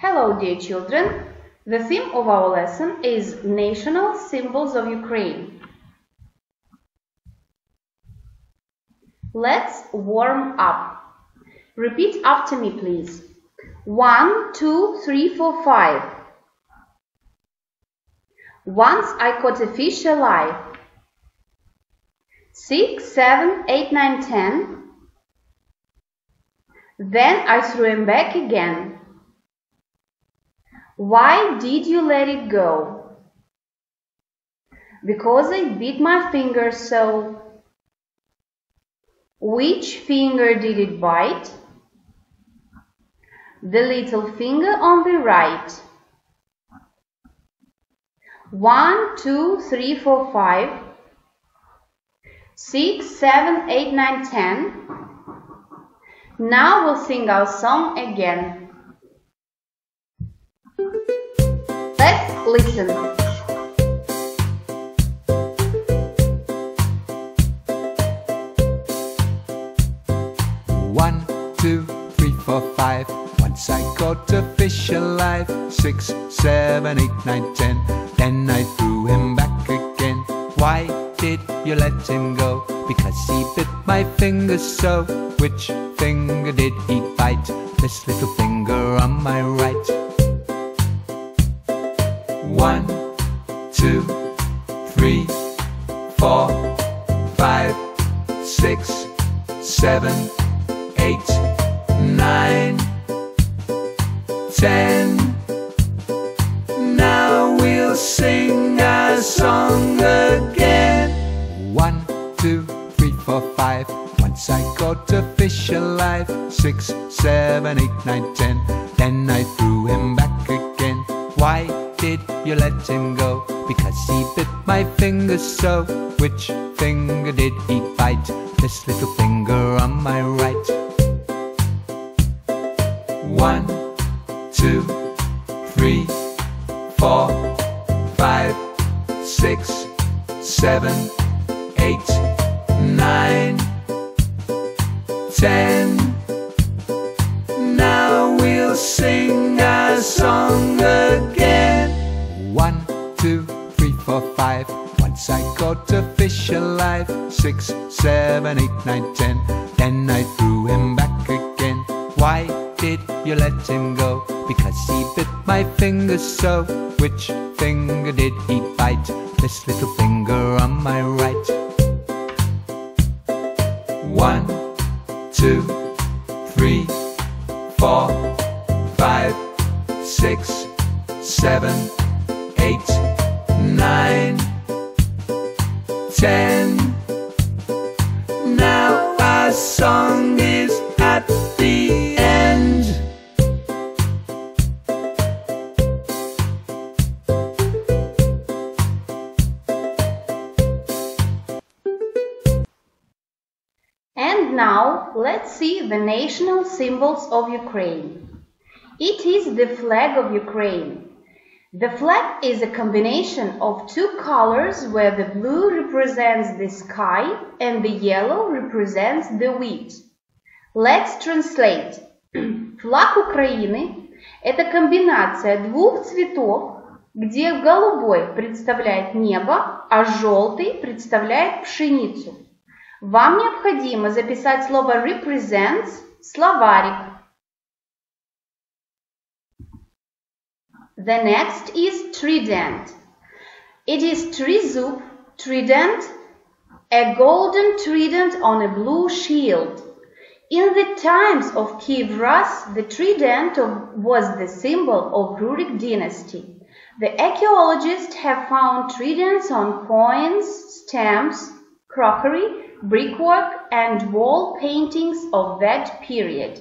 Hello, dear children. The theme of our lesson is National Symbols of Ukraine. Let's warm up. Repeat after me, please. 1, 2, 3, 4, 5. Once I caught a fish alive. 6, 7, 8, 9, 10. Then I threw him back again. Why did you let it go? Because I bit my finger so. Which finger did it bite? The little finger on the right. 1, 2, 3, 4, 5. 6, 7, 8, 9, 10. Now we'll sing our song again. Let's listen. 1, 2, 3, 4, 5. Once I caught a fish alive. 6, 7, 8, 9, 10. Then I threw him back again. Why did you let him go? Because he bit my finger so. Which finger did he bite? This little finger on my right. 1, 2, 3, 4, 5, 6, 7, 8, 9, 10. Now we'll sing our song again. 1, 2, 3, 4, 5. Once I caught a fish alive. 6, 7, 8, 9, 10. Then I threw him back again. Why did you let him go? Because he bit my finger so. Which finger did he bite? This little finger on my right. 1, 2, 3, 4, 5, 6, 7, 8, 9, 10. Now we'll sing our song again. 1, 2, 3, 4, 5. Once I caught a fish alive. 6, 7, 8, 9, 10. Then I threw him back again. Why did you let him go? Because he bit my finger so. Which finger did he bite? This little finger on my right. 1, 2, 3, 4, 5, 6, 7, 8, 9, 10. Now our song is at the end. And now let's see the national symbols of Ukraine. It is the flag of Ukraine. The flag is a combination of two colors where the blue represents the sky and the yellow represents the wheat. Let's translate. Флаг Украины – это комбинация двух цветов, где голубой представляет небо, а желтый представляет пшеницу. Вам необходимо записать слово represents в словарик. The next is Trident. It is trezub, trident, a golden trident on a blue shield. In the times of Kiev Rus, the trident was the symbol of Rurik dynasty. The archaeologists have found tridents on coins, stamps, crockery, brickwork and wall paintings of that period.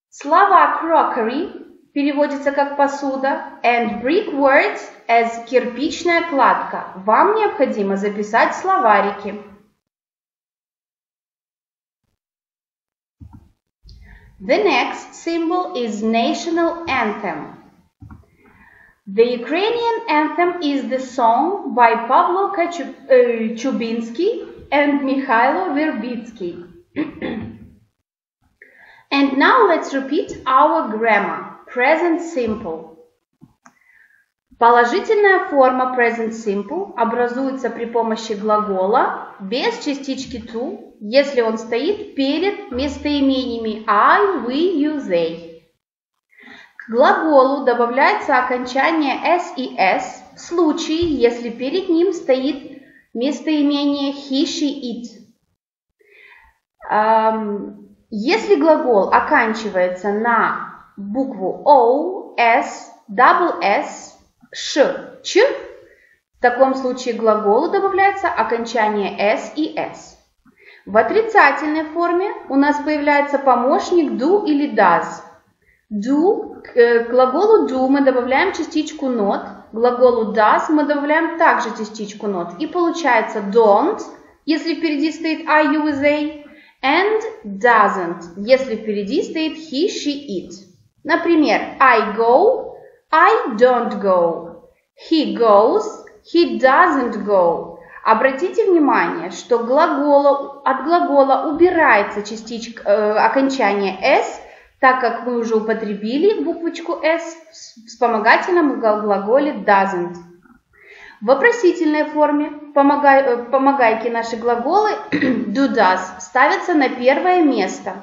Слова crockery переводится как посуда and brickwork as кирпичная кладка. Вам необходимо записать словарики. The next symbol is national anthem. The Ukrainian anthem is the song by Pavlo Chubinsky and Mikhailo Verbitsky. And now let's repeat our grammar. present simple. Положительная форма present simple образуется при помощи глагола без частички to, если он стоит перед местоимениями I, we, you, they. К глаголу добавляется окончание s и s в случае, если перед ним стоит местоимение he, she, it. Если глагол оканчивается на букву o, s, double s, ш, ч, в таком случае к глаголу добавляется окончание s и s. В отрицательной форме у нас появляется помощник do или does. Do, к глаголу do мы добавляем частичку not, к глаголу does мы добавляем также частичку not. И получается don't, если впереди стоит I, you, they, and doesn't, если впереди стоит he, she, it. Например, I go, I don't go. He goes, he doesn't go. Обратите внимание, что от глагола убирается частичка, окончание s, так как мы уже употребили буквочку s в вспомогательном глаголе doesn't. В вопросительной форме помогайки наши глаголы do, does ставятся на первое место.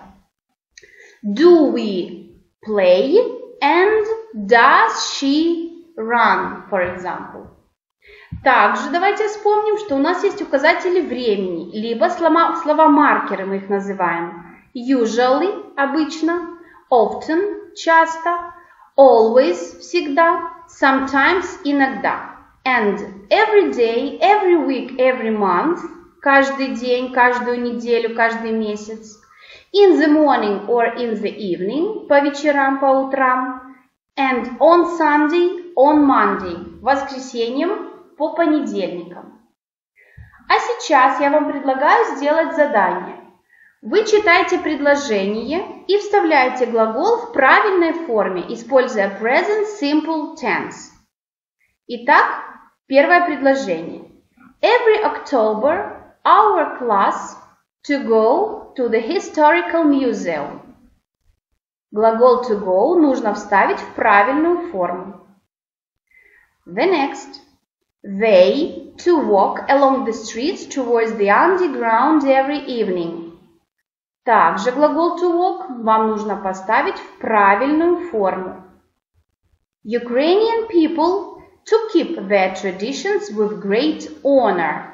Do we play and does she run, for example. Также давайте вспомним, что у нас есть указатели времени, либо слова-маркеры мы их называем. Usually – обычно, often – часто, always – всегда, sometimes – иногда. And every day, every week, every month – каждый день, каждую неделю, каждый месяц. In the morning or in the evening – по вечерам, по утрам. And on Sunday, on Monday – воскресеньем, по понедельникам. А сейчас я вам предлагаю сделать задание. Вы читаете предложение и вставляете глагол в правильной форме, используя present simple tense. Итак, первое предложение. Every October, our class to go to the historical museum. Глагол to go нужно вставить в правильную форму. The next. They to walk along the streets towards the underground every evening. Также глагол to walk вам нужно поставить в правильную форму. Ukrainian people to keep their traditions with great honor.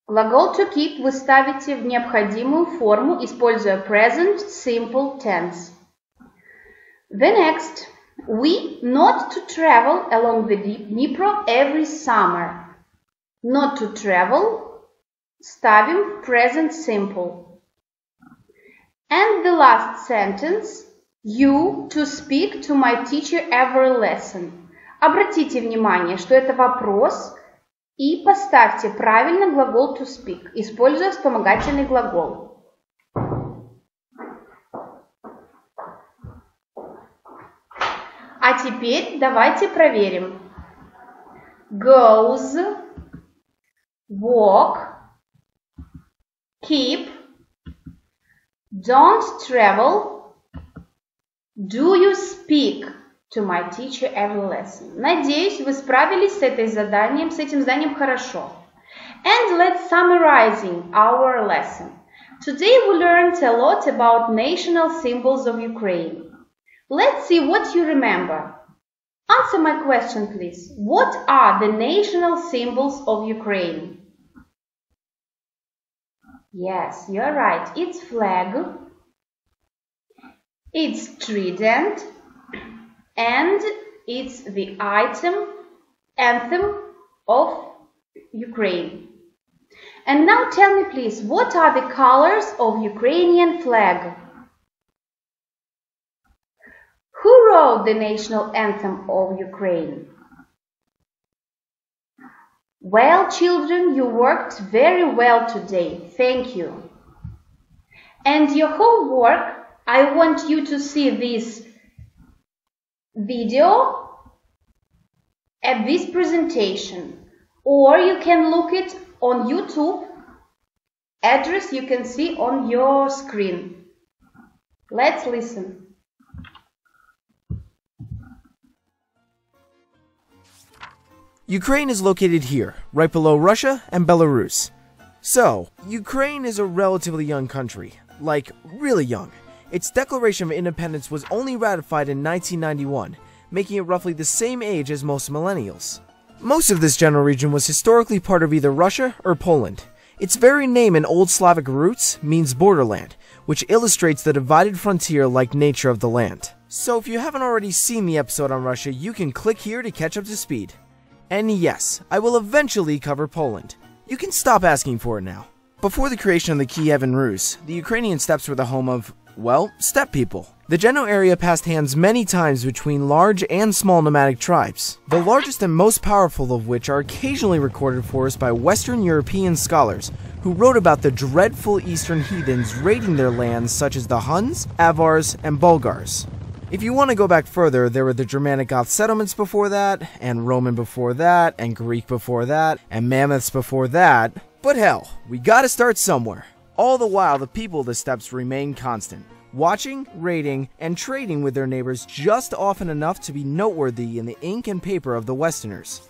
Глагол to keep вы ставите в необходимую форму, используя present simple tense. The next. We not to travel along the Dnipro every summer. Not to travel ставим в present simple. And the last sentence. You to speak to my teacher every lesson. Обратите внимание, что это вопрос, и поставьте правильно глагол to speak, используя вспомогательный глагол. А теперь давайте проверим. Goes, walk, keep, don't travel, do you speak to my teacher every lesson. Надеюсь, вы справились с этим заданием хорошо. And let's summarizing our lesson. Today we learned a lot about national symbols of Ukraine. Let's see what you remember. Answer my question, please. What are the national symbols of Ukraine? Yes, you're right. It's flag, it's trident, and it's the anthem of Ukraine. And now tell me, please, what are the colors of Ukrainian flag? Who wrote the national anthem of Ukraine? Well, children, you worked very well today. Thank you. And your homework, I want you to see this video at this presentation, or you can look it on YouTube. Address you can see on your screen. Let's listen. Ukraine is located here, right below Russia and Belarus. So, Ukraine is a relatively young country, like really young. Its Declaration of Independence was only ratified in 1991, making it roughly the same age as most millennials. Most of this general region was historically part of either Russia or Poland. Its very name in Old Slavic roots means borderland, which illustrates the divided frontier-like nature of the land. So if you haven't already seen the episode on Russia, you can click here to catch up to speed. And yes, I will eventually cover Poland. You can stop asking for it now. Before the creation of the Kievan Rus, the Ukrainian steppes were the home of, well, steppe people. The general area passed hands many times between large and small nomadic tribes, the largest and most powerful of which are occasionally recorded for us by Western European scholars who wrote about the dreadful Eastern heathens raiding their lands such as the Huns, Avars, and Bulgars. If you want to go back further, there were the Germanic Goth settlements before that, and Roman before that, and Greek before that, and Mammoths before that. But hell, we gotta start somewhere. All the while, the people of the steppes remain constant, watching, raiding, and trading with their neighbors just often enough to be noteworthy in the ink and paper of the Westerners.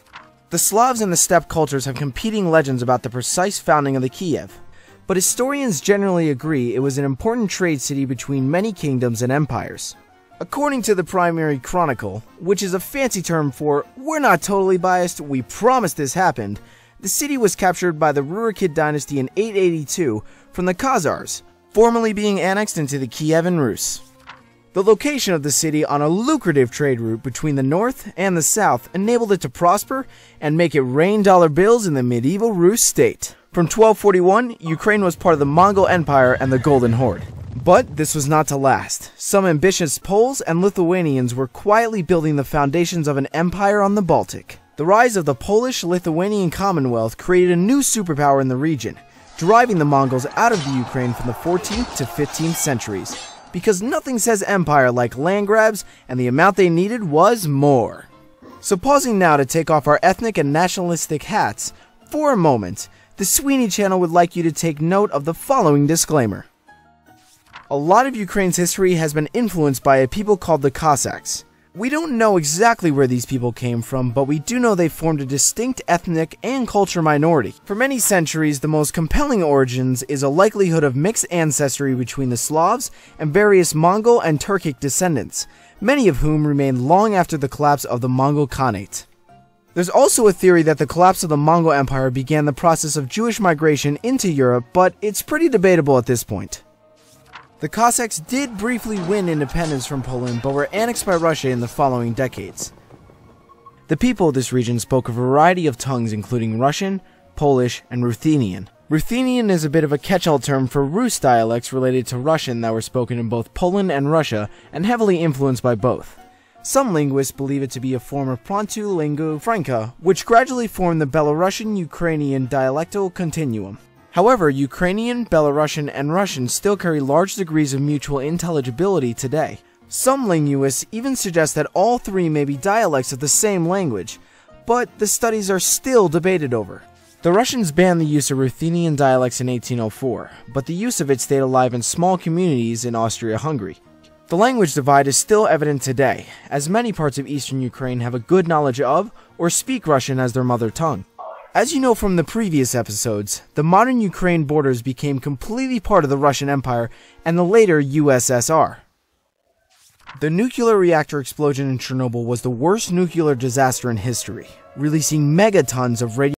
The Slavs and the steppe cultures have competing legends about the precise founding of the Kiev, but historians generally agree it was an important trade city between many kingdoms and empires. According to the Primary Chronicle, which is a fancy term for, we're not totally biased, we promise this happened, the city was captured by the Rurikid dynasty in 882 from the Khazars, formerly being annexed into the Kievan Rus. The location of the city on a lucrative trade route between the north and the south enabled it to prosper and make it rain dollar bills in the medieval Rus state. From 1241, Ukraine was part of the Mongol Empire and the Golden Horde. But this was not to last. Some ambitious Poles and Lithuanians were quietly building the foundations of an empire on the Baltic. The rise of the Polish-Lithuanian Commonwealth created a new superpower in the region, driving the Mongols out of the Ukraine from the 14th to 15th centuries, because nothing says empire like land grabs, and the amount they needed was more. So pausing now to take off our ethnic and nationalistic hats, for a moment, the Sweeney channel would like you to take note of the following disclaimer. A lot of Ukraine's history has been influenced by a people called the Cossacks. We don't know exactly where these people came from, but we do know they formed a distinct ethnic and culture minority. For many centuries, the most compelling origins is a likelihood of mixed ancestry between the Slavs and various Mongol and Turkic descendants, many of whom remained long after the collapse of the Mongol Khanate. There's also a theory that the collapse of the Mongol Empire began the process of Jewish migration into Europe, but it's pretty debatable at this point. The Cossacks did briefly win independence from Poland, but were annexed by Russia in the following decades. The people of this region spoke a variety of tongues including Russian, Polish, and Ruthenian. Ruthenian is a bit of a catch-all term for Rus dialects related to Russian that were spoken in both Poland and Russia, and heavily influenced by both. Some linguists believe it to be a form of Proto-Lingua Franca, which gradually formed the Belarusian-Ukrainian dialectal continuum. However, Ukrainian, Belarusian, and Russian still carry large degrees of mutual intelligibility today. Some linguists even suggest that all three may be dialects of the same language, but the studies are still debated over. The Russians banned the use of Ruthenian dialects in 1804, but the use of it stayed alive in small communities in Austria-Hungary. The language divide is still evident today, as many parts of eastern Ukraine have a good knowledge of or speak Russian as their mother tongue. As you know from the previous episodes, the modern Ukraine borders became completely part of the Russian Empire and the later USSR. The nuclear reactor explosion in Chernobyl was the worst nuclear disaster in history, releasing megatons of radioactive